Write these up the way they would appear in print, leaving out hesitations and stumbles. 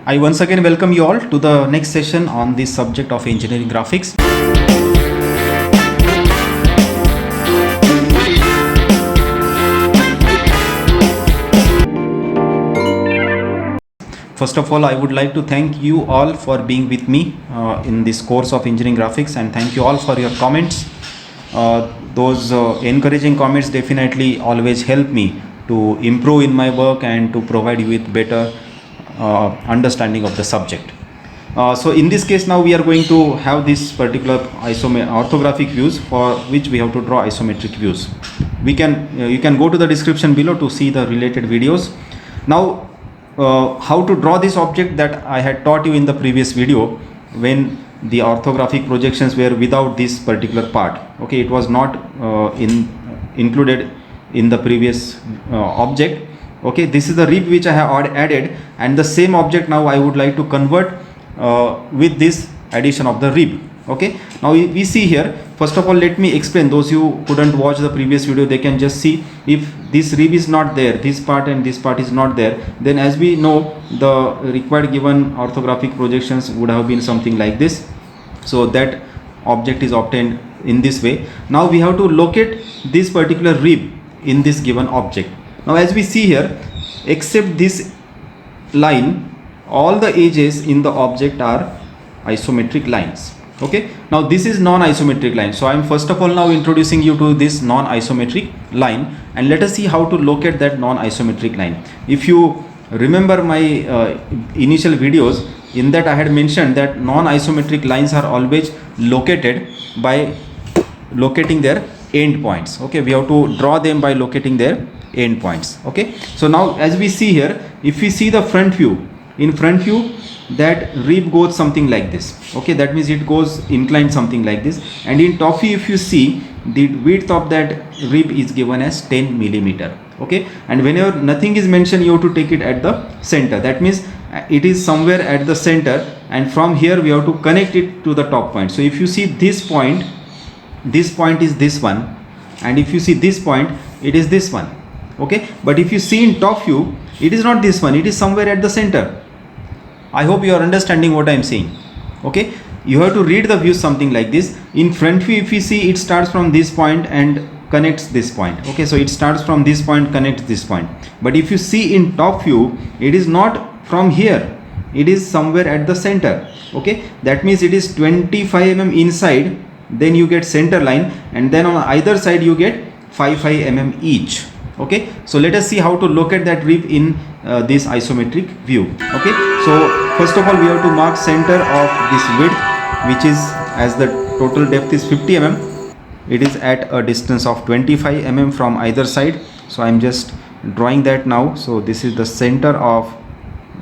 I once again welcome you all to the next session on this subject of engineering graphics. First of all, I would like to thank you all for being with me in this course of engineering graphics, and thank you all for your comments. Those encouraging comments definitely always help me to improve in my work and to provide you with better understanding of the subject. So in this case, now we are going to have this particular orthographic views, for which we have to draw isometric views. You can go to the description below to see the related videos. Now how to draw this object that I had taught you in the previous video, when the orthographic projections were without this particular part. Okay, it was not included in the previous object. Okay, this is the rib which I have added, and the same object now I would like to convert with this addition of the rib. Okay, now we see here, first of all let me explain. Those who couldn't watch the previous video, they can just see, if this rib is not there, this part and this part is not there, then as we know, the required given orthographic projections would have been something like this. So that object is obtained in this way. Now we have to locate this particular rib in this given object. Now as we see here, except this line, all the edges in the object are isometric lines. Okay, now this is non-isometric line. So I am first of all now introducing you to this non-isometric line, and let us see how to locate that non-isometric line. If you remember my initial videos, in that I had mentioned that non-isometric lines are always located by locating their end points. Okay, we have to draw them by locating their end points. Okay, so now as we see here, if we see the front view, in front view that rib goes something like this. Okay, that means it goes inclined something like this, and in top view if you see, the width of that rib is given as 10 millimeter. Okay, and whenever nothing is mentioned, you have to take it at the center. That means it is somewhere at the center, and from here we have to connect it to the top point. So if you see this point is this one, and if you see this point, it is this one. Okay, but if you see in top view, it is not this one, it is somewhere at the center. I hope you are understanding what I am saying. Okay, you have to read the view something like this. In front view, if you see, it starts from this point and connects this point. Okay, so it starts from this point, connects this point. But if you see in top view, it is not from here, it is somewhere at the center. Okay, that means it is 25 mm inside, then you get center line, and then on either side you get 5 mm each. Okay, so let us see how to locate that rib in this isometric view. Okay, so first of all we have to mark center of this width, which is, as the total depth is 50 mm, it is at a distance of 25 mm from either side. So I am just drawing that now. So this is the center of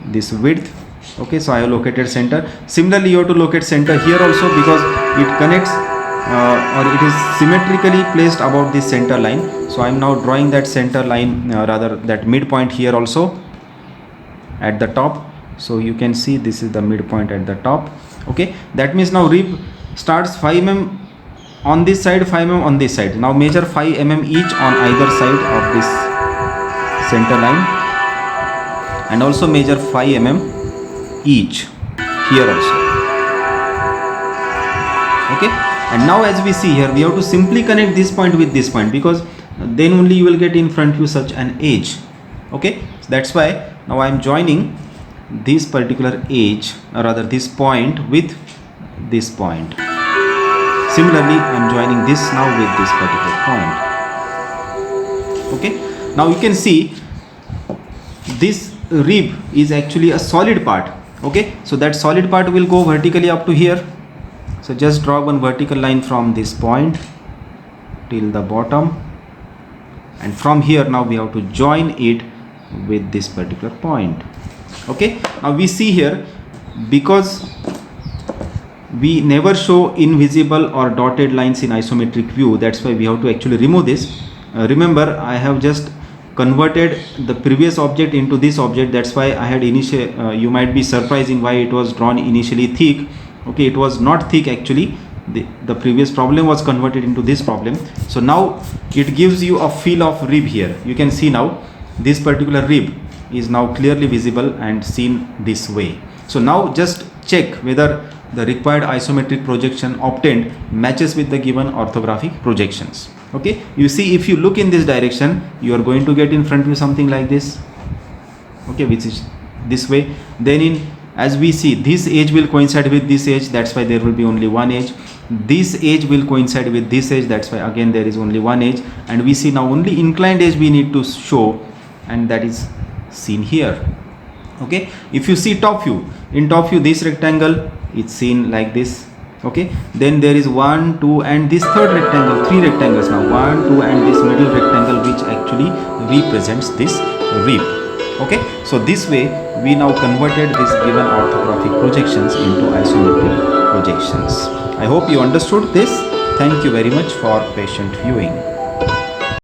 this width. Okay, so I have located center. Similarly you have to locate center here also, because it connects or it is symmetrically placed above this center line. So I am now drawing that center line, rather that midpoint here also at the top. So you can see this is the midpoint at the top. Okay, that means now rib starts 5 mm on this side, 5 mm on this side. Now measure 5 mm each on either side of this center line, and also measure 5 mm each here also. Okay, and now as we see here, we have to simply connect this point with this point, because then only you will get in front view such an edge. Okay, so that's why now I am joining this particular edge, or rather this point, with this point. Similarly I am joining this now with this particular point. Okay, now you can see this rib is actually a solid part. Okay, so that solid part will go vertically up to here. So just draw one vertical line from this point till the bottom, and from here now we have to join it with this particular point. Okay, now we see here, because we never show invisible or dotted lines in isometric view, that's why we have to actually remove this. Remember, I have just converted the previous object into this object. That's why I had you might be surprising why it was drawn initially thick. Okay, it was not thick actually. The previous problem was converted into this problem. So now it gives you a feel of rib here. You can see now this particular rib is now clearly visible and seen this way. So now just check whether the required isometric projection obtained matches with the given orthographic projections. Okay, you see, if you look in this direction, you are going to get in front view something like this, okay, which is this way. Then in, as we see, this edge will coincide with this edge, that's why there will be only one edge. This edge will coincide with this edge, that's why again there is only one edge. And we see now only inclined edge we need to show, and that is seen here. Okay, if you see top view, in top view this rectangle is seen like this. Okay, then there is 1, 2 and this third rectangle, 3 rectangles now, 1, 2 and this middle rectangle, which actually represents this rib. Okay, so this way we now converted this given orthographic projections into isometric projections. I hope you understood this. Thank you very much for patient viewing.